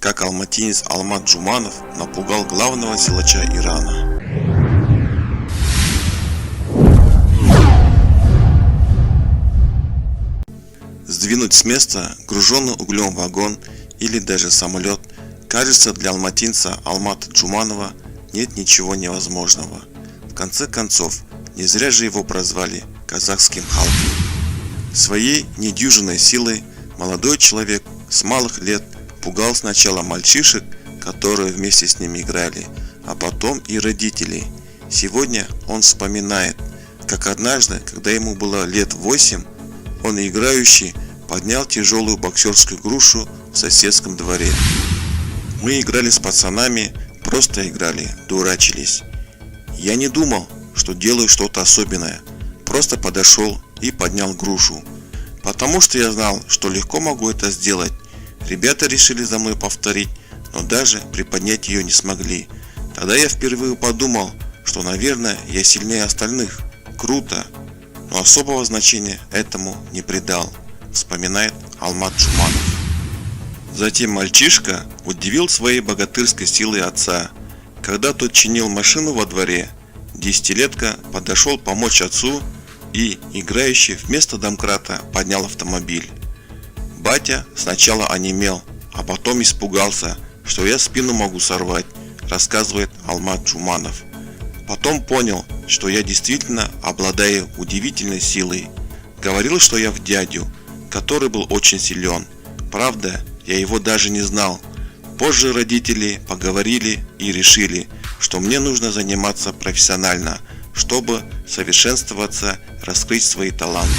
как алматинец Алмат Джуманов напугал главного силача Ирана. Сдвинуть с места груженный углем вагон или даже самолет, кажется, для алматинца Алмата Джуманова нет ничего невозможного. В конце концов, не зря же его прозвали казахским Халком. Своей недюжинной силой молодой человек с малых лет пугал сначала мальчишек, которые вместе с ним играли, а потом и родителей. Сегодня он вспоминает, как однажды, когда ему было лет 8, он играющий поднял тяжелую боксерскую грушу в соседском дворе. Мы играли с пацанами, просто играли, дурачились. Я не думал, что делаю что-то особенное, просто подошел и поднял грушу, потому что я знал, что легко могу это сделать. Ребята решили за мной повторить, но даже приподнять ее не смогли. Тогда я впервые подумал, что, наверное, я сильнее остальных. Круто, но особого значения этому не придал, вспоминает Алмат Джуманов. Затем мальчишка удивил своей богатырской силой отца. Когда тот чинил машину во дворе, десятилетка подошел помочь отцу и, играющий вместо домкрата, поднял автомобиль. Батя сначала онемел, а потом испугался, что я спину могу сорвать, рассказывает Алмат Джуманов. Потом понял, что я действительно обладаю удивительной силой. Говорил, что я в дядю, который был очень силен. Правда, я его даже не знал. Позже родители поговорили и решили, что мне нужно заниматься профессионально, чтобы совершенствоваться, раскрыть свои таланты.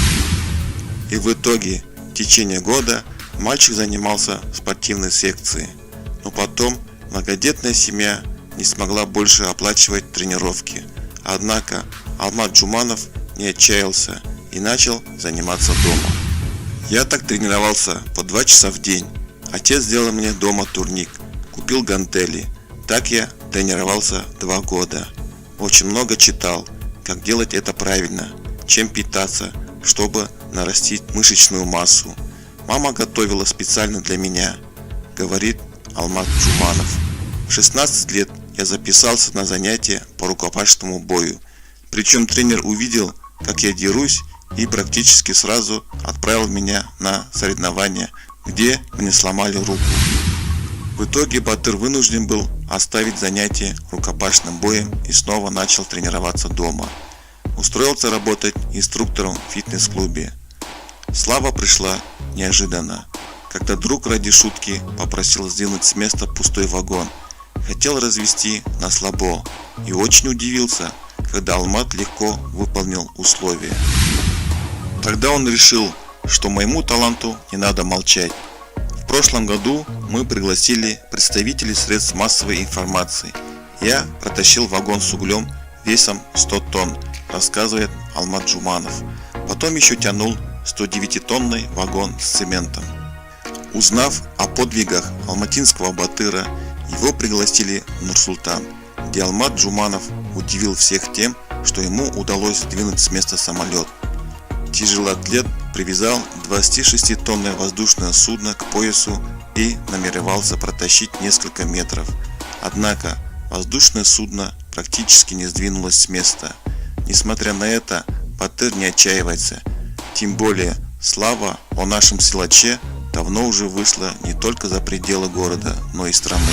И в итоге, в течение года мальчик занимался в спортивной секции. Но потом многодетная семья не смогла больше оплачивать тренировки. Однако Алмат Джуманов не отчаялся и начал заниматься дома. Я так тренировался по 2 часа в день. Отец сделал мне дома турник, купил гантели. Так я тренировался 2 года. Очень много читал, как делать это правильно, чем питаться, чтобы нарастить мышечную массу. Мама готовила специально для меня, говорит Алмат Джуманов. В 16 лет я записался на занятия по рукопашному бою. Причем тренер увидел, как я дерусь, и практически сразу отправил меня на соревнования, где мне сломали руку. В итоге Батыр вынужден был оставить занятия рукопашным боем и снова начал тренироваться дома. Устроился работать инструктором в фитнес-клубе. Слава пришла неожиданно, когда друг ради шутки попросил сдвинуть с места пустой вагон. Хотел развести на слабо и очень удивился, когда Алмат легко выполнил условия. Тогда он решил, что моему таланту не надо молчать. В прошлом году мы пригласили представителей средств массовой информации. Я протащил вагон с углем весом 100 тонн, рассказывает Алмат Джуманов. Потом еще тянул 109-тонный вагон с цементом. Узнав о подвигах алматинского батыра, его пригласили в Нур-Султан, где Алмат Джуманов удивил всех тем, что ему удалось сдвинуть с места самолет. Тяжелоатлет привязал 26-тонное воздушное судно к поясу и намеревался протащить несколько метров. Однако воздушное судно практически не сдвинулось с места. Несмотря на это, Батыр не отчаивается. Тем более, слава о нашем силаче давно уже вышла не только за пределы города, но и страны.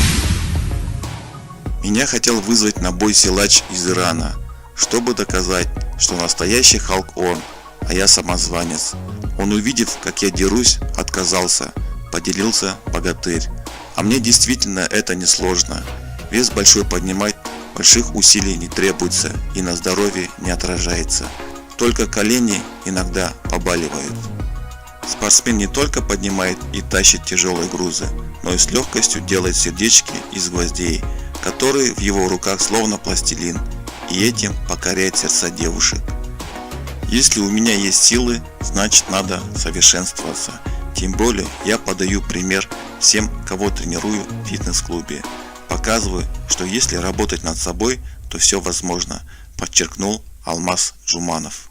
Меня хотел вызвать на бой силач из Ирана, чтобы доказать, что настоящий Халк он, а я самозванец. Он, увидев, как я дерусь, отказался, поделился богатырь. А мне действительно это несложно. Вес большой поднимать больших усилий не требуется и на здоровье не отражается. Только колени иногда побаливают. Спортсмен не только поднимает и тащит тяжелые грузы, но и с легкостью делает сердечки из гвоздей, которые в его руках словно пластилин, и этим покоряет сердца девушек. Если у меня есть силы, значит надо совершенствоваться. Тем более я подаю пример всем, кого тренирую в фитнес-клубе. Показываю, что если работать над собой, то все возможно, подчеркнул Алмат Джуманов.